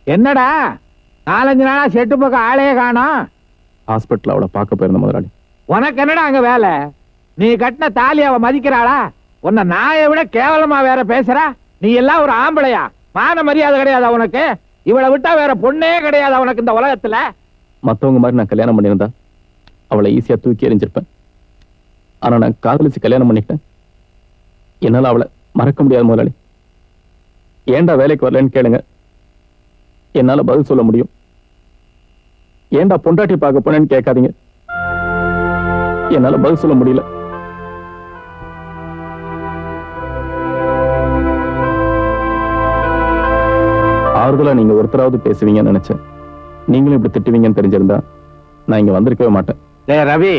என்னடா 4-5 நாளா செட்டு பக்கம் ஆளையே காணோம்? ஹாஸ்பிட்டல் அவளை பார்க்க போயிருந்த முதலாளி. உனக்கு என்னடா அங்க வேலை? நீ கட்டின தாலி அவ மதிக்கிறாளா? உன்னை நாயை விட கேவலமா வேற பேசுறா? நீ எல்லாம் ஒரு ஆம்பளையா? மான மரியாதை கிடையாது உனக்கு? இவளை விட்டா வேற பொண்ணே கிடையாது உனக்கு இந்த உலகத்துல. மத்தவங்க மாதிரி நான் கல்யாணம் பண்ணியிருந்தா அவளை ஈஸியா தூக்கி எறிஞ்சிருப்பேன். ஆனா நான் காதலிச்சு கல்யாணம் பண்ணிக்கிட்டேன். என்னால அவளை மறக்க முடியாது முதலாளி. ஏண்டா வேலைக்கு வரலன்னு கேளுங்க, என்னால பதில் சொல்ல முடியும். ஏண்டா பொண்டாட்டி பார்க்க போனேன்னு கேட்காதீங்க, என்னால பதில் சொல்ல முடியல. ஆறுதலா நீங்க ஒருத்தராவது பேசுவீங்கன்னு நினைச்சேன். நீங்களும் இப்படி திட்டுவீங்கன்னு தெரிஞ்சிருந்தா நான் இங்க வந்திருக்கவே மாட்டேன். ரவி,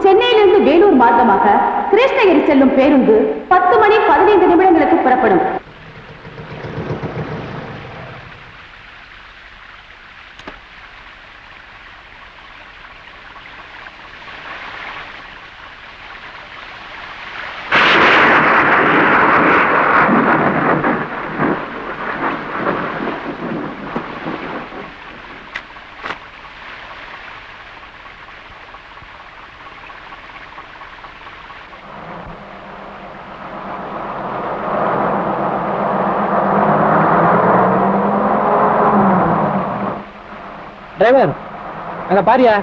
சென்னையிலிருந்து வேலூர் மார்க்கமாக கிருஷ்ணகிரி செல்லும் பேருந்து 10 மணி 15 நிமிடங்களுக்கு புறப்படும். டிரைவர், அங்க பாரியா,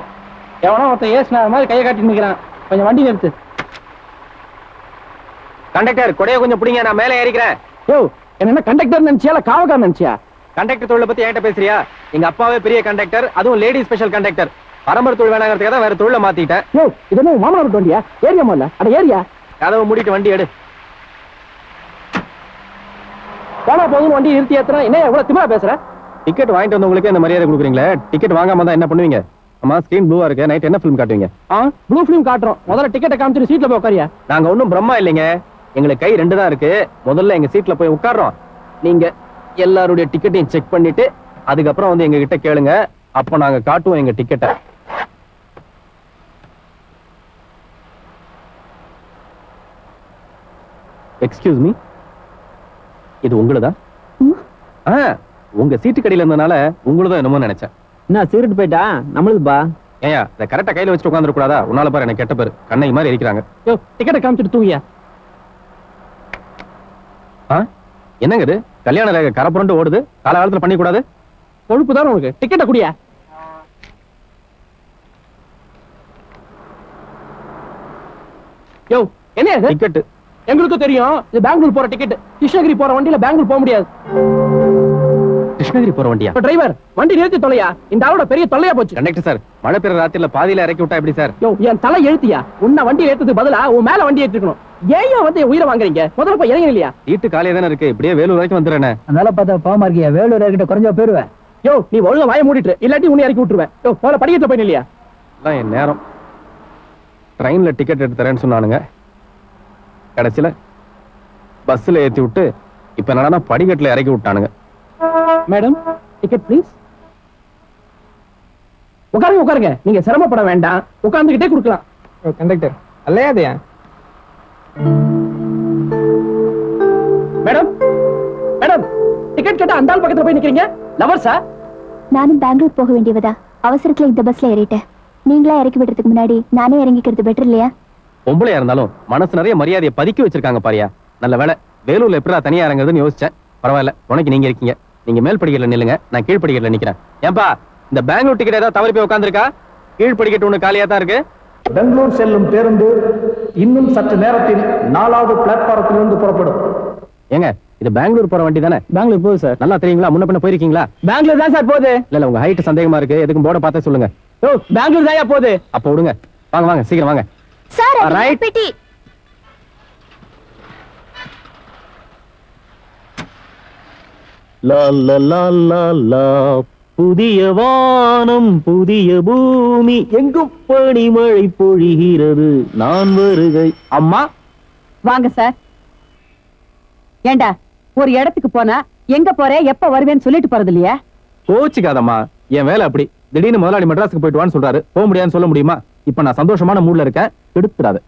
எவனோ ஒருத்தன் ஏசுனா மாதிரி கையை காட்டி நிக்கிறான். கொஞ்சம் வண்டி நிறுத்து. கண்டக்டர், கொடையை கொஞ்சம் பிடிங்க, நான் மேலே ஏறிக்கிறேன். யோ, என்ன கண்டக்டர் நினைச்சியா இல்ல காவக்காரன் நினைச்சியா? கண்டக்டர் தொழிலை பத்தி என்கிட்ட பேசுறியா? எங்க அப்பாவே பெரிய கண்டக்டர், அதுவும் லேடி ஸ்பெஷல் கண்டக்டர். பரம்பரை தொழில் வேணாங்கிறதுக்காக தான் வேற தொழிலை மாத்திட்டேன். யோ, இது என்ன மாமனார் வண்டியா? ஏரியா முதல்ல, அட ஏரியா. கதவை மூடிட்டு வண்டி எடு. போனா போதும் வண்டி நிறுத்தி ஏத்துறேன். என்ன எவ்வளவு திமிரா பேசுற? டிக்கெட் வாங்கிட்டு வந்தவங்களுக்கு இந்த மரியாதை கொடுக்குறீங்களே, டிக்கெட் வாங்காம தான் என்ன பண்ணுவீங்க? அம்மா, ஸ்கிரீன் ப்ளூவா இருக்கு, நைட் என்ன ஃபிலிம் காட்டுவீங்க? ப்ளூ ஃபிலிம் காட்டுறோம். முதல்ல டிக்கெட்டை காமிச்சிட்டு சீட்ல போய் உட்காரியா. நாங்க ஒன்னும் பிரம்மா இல்லைங்க, எங்களுக்கு கை 2 தான் இருக்கு. முதல்ல எங்க சீட்ல போய் உட்கார்றோம். நீங்க எல்லாருடைய டிக்கெட்டையும் செக் பண்ணிட்டு அதுக்கப்புறம் வந்து எங்க கிட்ட கேளுங்க. அப்ப நாங்க காட்டுவோம் எங்க டிக்கெட்டை. எக்ஸ்கியூஸ் மீ, இது உங்களுதா? உங்க சீட்டு கடையில இருந்தனால உங்களுதான் என்னமோ நினைச்சேன். என்ன சீருட்டு போயிட்டா? நம்மளுக்குப்பா. ஏயா, இதை கரெக்டா கையில வச்சுட்டு உட்கார்ந்து கூடாதா? உன்னால பாரு எனக்கு கெட்ட பேரு. கண்ணை மாதிரி இருக்கிறாங்க. யோ, டிக்கெட்டை காமிச்சிட்டு தூங்கியா. என்னங்க இது? கல்யாண ரேகை கரை புரண்டு ஓடுது. காலகாலத்துல பண்ணி கூடாது. கொழுப்பு தான் உங்களுக்கு. டிக்கெட்டை குடியா. யோ, என்ன டிக்கெட்? எங்களுக்கும் தெரியும், இது பெங்களூர் போற டிக்கெட். கிருஷ்ணகிரி போற வண்டியில பெங்களூர் போக முடியாது. கிருஷ்ணகிரி போற வண்டியா? டிரைவர், வண்டி நிறுத்தி தொலையா. இந்த ஆளோட பெரிய தொல்லையா போச்சு. கண்டக்டர் சார், மழை பெய்ற ராத்திரில பாதியில இறக்கி விட்டா எப்படி சார்? யோ, என் தலை எழுத்தியா? உன்ன வண்டி ஏத்துறதுக்கு பதிலா உன் மேல வண்டி ஏத்திக்கணும். ஏன் வந்து உயிரை வாங்குறீங்க? முதல்ல போய் இறங்க இல்லையா? சீட்டு காலியா தானே இருக்கு, இப்படியே வேலூர் வரைக்கும் வந்துடுறேன். அதனால பார்த்தா பாவமா இருக்கியா? வேலூர் கிட்ட குறைஞ்சா போயிருவேன். யோ, நீ ஒழுங்கா வாய மூடிட்டு, இல்லாட்டி உன்னை இறக்கி விட்டுருவேன். யோ, முதல்ல படிக்கட்டு போய் இல்லையா? எல்லாம் என் நேரம். ட்ரெயின்ல டிக்கெட் எடுத்து தரேன்னு சொன்னானுங்க, கடைசியில பஸ்ல ஏத்தி விட்டு இப்ப என்னன்னா படிக்கட்டுல இறக்கி விட்டானுங்க. Madam, ticket please. உட்காருங்க உட்காருங்க, நீங்க சிரமப்பட வேண்டாம், உட்கார்ந்துகிட்டே கொடுக்கலாம். கண்டக்டர் அல்லையாதையா? மேடம், மேடம், டிக்கெட் கேட்டா அந்த ஆள் பக்கத்துல போய் நிக்கிறீங்க. லவர்ஸா? நானும் பெங்களூர் போக வேண்டியவதா, அவசரத்துல இந்த பஸ்ல ஏறிட்டேன். நீங்களா இறக்கி விடுறதுக்கு முன்னாடி நானே இறங்கிக்கிறது பெட்டர் இல்லையா? பொம்பளையா இருந்தாலும் மனசு நிறைய மரியாதையை பதுக்கி வச்சிருக்காங்க பாரியா. நல்ல வேலை, வேலூர்ல எப்படா தனியா இறங்குறதுன்னு யோசிச்சேன். பரவாயில்ல, உனக்கு நீங்க இருக்கீங்க. நீங்க மேல் படிக்கட்டுல நில்லுங்க, நான் கீழ் படிக்கட்டுல நிக்கிறேன். ஏன்பா, இந்த பெங்களூர் டிக்கெட் ஏதாவது தவறி போய் உட்காந்துருக்கா? கீழ் படிக்கட்டு ஒண்ணு காலியா தான் இருக்கு. பெங்களூர் செல்லும் பேருந்து இன்னும் சற்று நேரத்தில் 4வது பிளாட்பாரத்திலிருந்து புறப்படும். ஏங்க, இது பெங்களூர் போற வண்டி தானே? பெங்களூர் போகுது சார். நல்லா தெரியுங்களா? முன்ன பின்ன போயிருக்கீங்களா? பெங்களூர் தான் சார் போகுது. இல்ல, உங்க ஹைட் சந்தேகமா இருக்கு, எதுக்கும் போர்டை பார்த்தே சொல்லுங்க. ஓ, பெங்களூர் தான் போகுது. அப்ப விடுங்க, வாங்க வாங்க சீக்கிரம் வாங்க. சார், ரைட் பெட்டி. லா லா லா லா லா புதிய வானம் புதிய பூமி எங்கும் பனிமழை பொழிகிறது நான் வருகை. அம்மா வாங்க சார். ஏண்டா ஒரு இடத்துக்கு போனா எங்க போற எப்ப வருவேன்னு சொல்லிட்டு போறது இல்லையா? கோச்சிக்காதம்மா, என் வேலை அப்படி. திடீர்னு முதலாளி மெட்ராஸுக்கு போயிட்டு வான்னு சொல்றாரு, போக முடியாதுன்னு சொல்ல முடியுமா? இப்ப நான் சந்தோஷமான மூட்ல இருக்கேன், கெடுத்துறாது.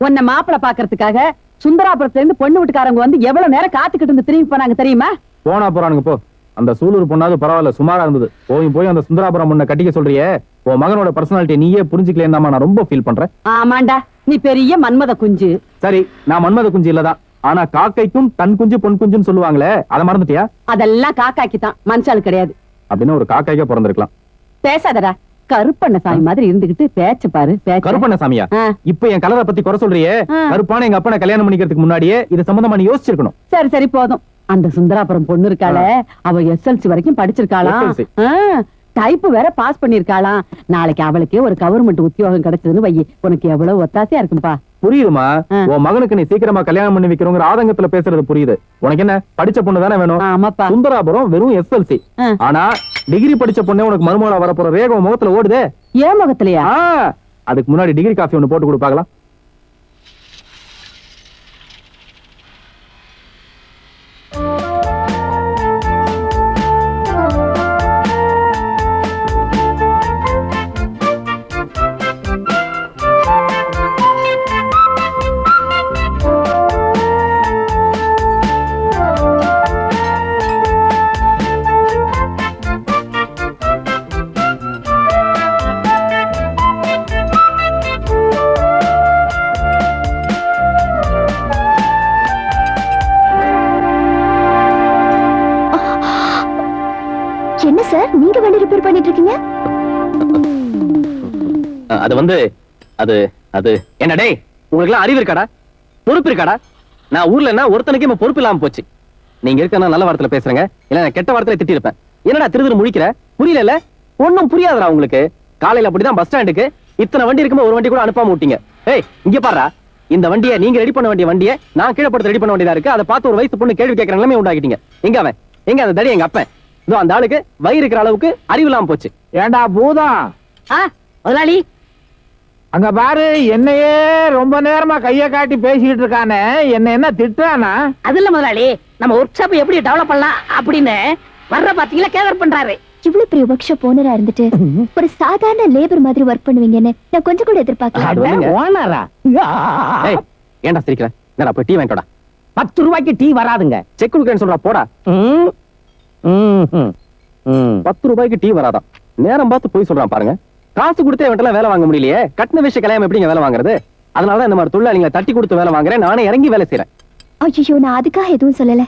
உன்னை மாப்பிளை பாக்குறதுக்காக சுந்தராபுரத்துல இருந்து பொண்ணு வீட்டுக்காரங்க வந்து எவ்வளவு நேரம் காத்துக்கிட்டு இருந்து திரும்பி போனாங்க தெரியுமா? போனா போறானுங்க போ. அந்த சூலூர் பொண்ணாவது பரவாயில்ல, சுமாரா இருந்தது. போய் அந்த சுந்தராபுரம் முன்ன கட்டிக்க சொல்றியே, உன் மகனோட பர்சனாலிட்டி நீயே புரிஞ்சுக்கலன்னா நான் ரொம்ப ஃபீல் பண்றேன். ஆமாண்டா, நீ பெரிய மன்மத குஞ்சு. சரி, நான் மன்மத குஞ்சு இல்லதான். ஆனா காக்கைக்கும் தன் குஞ்சு பொன் குஞ்சுன்னு சொல்லுவாங்களே, அதை மறந்துட்டியா? அதெல்லாம் காக்காக்கி தான், மனுஷால் கிடையாது. அப்படின்னு ஒரு காக்காய்க்கே பிறந்திருக்கலாம். பேசாதடா, கருப்பண்ண சாமி மாதிரி இருந்துகிட்டு பேச்சு பாரு. கருப்பண்ண சாமியா? இப்ப என் கலரை பத்தி குறை சொல்றியே, கருப்பான எங்க அப்பனை கல்யாணம் பண்ணிக்கிறதுக்கு முன்னாடியே இது சம்பந்தமா நீ யோசிச்சிருக்கணும். சரி சரி போதும். அந்த சுந்தராபுரம் பொண்ணு இருக்காள, அவ எஸ்எல்சி வரைக்கும் படிச்சிருக்காளாம். டைப் வேற பாஸ் பண்ணிருக்காளாம். நாளைக்கு அவளுக்கே ஒரு கவர்மெண்ட் உத்தியோகம் கிடைச்சதுன்னு வை, உனக்கு எவ்வளவு ஒத்தாசையா இருக்கும்பா. புரியுதுமா? உன் மகனுக்கு நீ சீக்கிரமா கல்யாணம் பண்ணி வைக்கிறோங்கிற ஆதங்கத்துல பேசுறது புரியுது. உனக்கு என்ன, படிச்ச பொண்ணு தானே வேணும்? ஆமாப்பா. சுந்தராபுரம் வெறும் எஸ்எல்சி. ஆனா டிகிரி படிச்ச பொண்ணே உனக்கு மருமகளா வரப்போற ரேகம் முகத்துல ஓடுதே. ஏன் முகத்திலயா? அதுக்கு முன்னாடி டிகிரி காஃபி ஒண்ணு போட்டு கொடுப்பாங்களா? என்ன சார், நீங்க வண்டி ரிப்பேர் பண்ணிட்டு இருக்கீங்க? அது வந்து அது அது என்னடே, உங்களுக்கு எல்லாம் அறிவு இருக்காடா, பொறுப்பு இருக்காடா? நான் ஊர்ல என்ன ஒருத்தனுக்கு இப்ப பொறுப்பு இல்லாம போச்சு. நீங்க இருக்க நல்ல வார்த்தையில பேசுறேங்க, இல்ல நான் கெட்ட வார்த்தையில திட்டி இருப்பேன். என்னடா திரு முழிக்கிற? புரியல? ஒன்னும் புரியாதடா உங்களுக்கு. காலையில அப்படிதான் பஸ் ஸ்டாண்டுக்கு இத்தனை வண்டி இருக்கும்போது ஒரு வண்டி கூட அனுப்பாம விட்டீங்க. ஏய் இங்க பாருடா, இந்த வண்டியை நீங்க ரெடி பண்ண வேண்டிய வண்டியை நான் கீழே படுத்து ரெடி பண்ண வேண்டியதா இருக்கு. அதை பார்த்து ஒரு வயசு பொண்ணு கேள்வி கேட்கற நிலைமை உண்டாக்கிட்டீங்க. எங்க அவன்? எங்க அந்த தடி? எங்க அப்பன். இதோ அந்த ஆளுக்கு வயிறு இருக்கிற அளவுக்கு அறிவு இல்லாம போச்சு. ஏண்டா பூதம், முதலாளி அங்க பாரு, என்னையே ரொம்ப நேரமா கைய காட்டி பேசிட்டு இருக்கானே, என்ன திட்டுறானா? அது இல்ல முதலாளி, நம்ம ஒர்க் ஷாப் எப்படி டெவலப் பண்ணலாம் அப்படின்னு வர்ற பாத்தீங்களா கேதர் பண்றாரு. இவ்வளவு பெரிய ஒர்க் ஷாப் ஓனரா இருந்துட்டு ஒரு சாதாரண லேபர் மாதிரி ஒர்க் பண்ணுவீங்கன்னு நான் கொஞ்சம் கூட எதிர்பார்க்கல. ஓனரா? ஏன்டா சிரிக்கிற? என்னடா போய் டீ வாங்கிட்டோடா. 10 ரூபாய்க்கு டீ வராதுங்க. செக் கொடுக்கறேன்னு சொல்றா, போடா. 10 ரூபாய்க்கு டீ வராதான். நேரம் பார்த்து போய் சொல்றான் பாருங்க. காசு கொடுத்தே இவன்ட்டெல்லாம் வேலை வாங்க முடியலையே. கட்டின விஷயம் கல்யாணம் எப்படிங்க வேலை வாங்குறது? அதனாலதான் இந்த மாதிரி தொழிலாளிகளை தட்டி கொடுத்து வேலை வாங்குறேன். நானே இறங்கி வேலை செய்யறேன். ஐயோ, நான் அதுக்காக எதுவும் சொல்லல.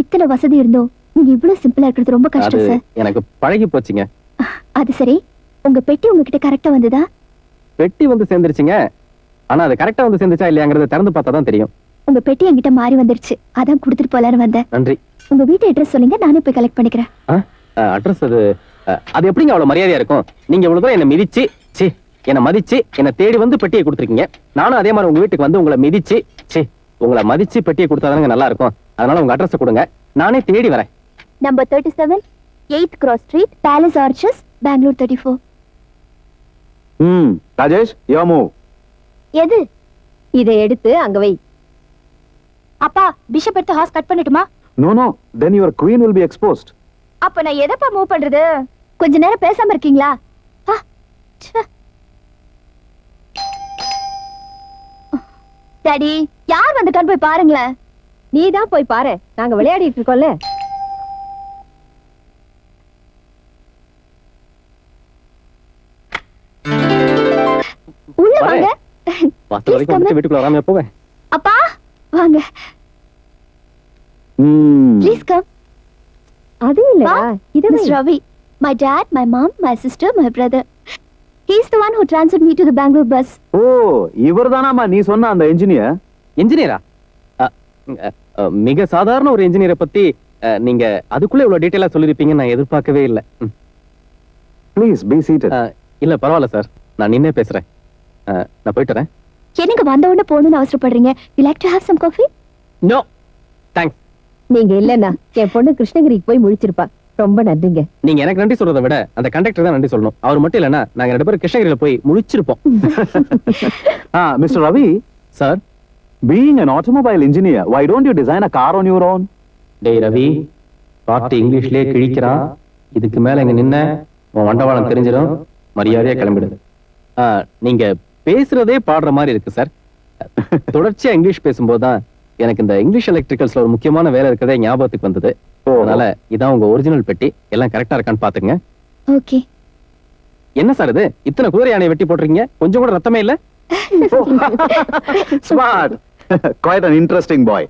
இத்தனை வசதி இருந்தோம் நீங்க இவ்வளவு சிம்பிளா இருக்கிறது ரொம்ப கஷ்டம் சார். எனக்கு பழகி போச்சுங்க. அது சரி, உங்க பெட்டி உங்ககிட்ட கரெக்டா வந்ததா? பெட்டி வந்து சேர்ந்துருச்சுங்க. ஆனா அது கரெக்டா வந்து சேர்ந்துச்சா இல்லையாங்கிறத திறந்து பார்த்தா தான் தெரியும். உங்க பெட்டி என்கிட்ட மாறி வந்துருச்சு, அதான் கொடுத்துட்டு போலான்னு வந்தேன். நன்றி. உங்க வீட்டு அட்ரஸ் சொல்லுங்க, நானே போய் கலெக்ட் பண்ணிக்கிறேன். அட்ரஸ் அது எப்படிங்க அவ்வளவு மரியாதையா இருக்கும்? நீங்க இவ்வளவு தூரம் என்ன மிதிச்சு என்ன மதிச்சு என்ன தேடி வந்து பெட்டியை கொடுத்துருக்கீங்க. நானும் அதே மாதிரி உங்க வீட்டுக்கு வந்து உங்களை மிதிச்சு உங்களை மதிச்சு பெட்டியை கொடுத்தாதாங்க நல்லா இருக்கும். அதனால உங்க அட்ரஸ் கொடுங்க, நானே தேடி வரேன். Number 37, 8th Cross Street, Palace Arches, Bangalore 34. Rajesh, யோமு. எது? இதை எடுத்து அங்க வை. அப்பா, பிஷப் எடுத்து ஹாஸ் கட் பண்ணட்டுமா? No, then your queen will be exposed. அப்ப நான் எதப்பா மூவ் பண்றது? கொஞ்ச நேரம் பேசாம இருக்கீங்களா? டாடி, யார் வந்துட்டான்னு போய் பாருங்களேன். நீ தான் போய் பாரு, நாங்க விளையாடிட்டு இருக்கோம்ல. உள்ள வாங்க. வாசல் வரைக்கும் வந்து வீட்டுக்குள்ள வராம போவேன். அப்பா வாங்க. Please come. அது இல்ல, இது miss Ravi. My dad, my mom, my sister, my brother. He's the one who transferred me to the Bangalore bus. ஓ, இவர்தானாமா நீ சொன்ன அந்த இன்ஜினியர்? இன்ஜினியரா? மிக சாதாரண ஒரு இன்ஜினியரை பத்தி நீங்க அதுக்குள்ள இவ்வளவு டீடைலா சொல்லிருப்பீங்கன்னு நான் எதிர்பார்க்கவே இல்லை. Please be seated. இல்ல பரவாயில்ல சார், நான் நின்னே பேசுறேன். நான் போயிட்டு வரேன். என்னங்க வந்த உடனே போகணும்னு அவசரப்படுறீங்க? You like to have some coffee? No, thanks. நீங்க இல்லன்னா என் பொண்ணு கிருஷ்ணகிரிக்கு போய் முழிச்சிருப்பா. ரொம்ப நன்றிங்க. நீங்க எனக்கு நன்றி சொல்றதை விட அந்த கண்டக்டர் தான் நன்றி சொல்லணும். அவர் மட்டும் இல்லைன்னா நாங்க 2 பேரும் கிருஷ்ணகிரியில போய் முழிச்சிருப்போம். Mr. Ravi, sir, being an automobile engineer, why don't you design a car on your own? டேய் ரவி, பாட்டு இங்கிலீஷ்லயே கிழிக்கிறான். இதுக்கு மேல இங்க நின்ன உன் வண்டவாளம் தெரிஞ்சிடும். மரியாதையா கிளம்பிடு. நீங்க பேசுறதே பாடுற மாதிரி இருக்கு சார். தொடர்ச்சியா இங்கிலீஷ் பேசும்போதுதான் எனக்கு இந்த இங்கிலீஷ் எலக்ட்ரிக்கல்ஸ்ல ஒரு முக்கியமான வேலை இருக்கிறதே ஞாபகத்துக்கு வந்தது. அதனால இதான் உங்க ஒரிஜினல் பெட்டி. எல்லாம் கரெக்டா இருக்கான்னு பாத்துங்க. ஓகே. என்ன சார் இது, இத்தனை குதிரை யானையை வெட்டி போட்டிருக்கீங்க, கொஞ்சம் கூட ரத்தமே இல்ல? Smart. Quite an interesting boy.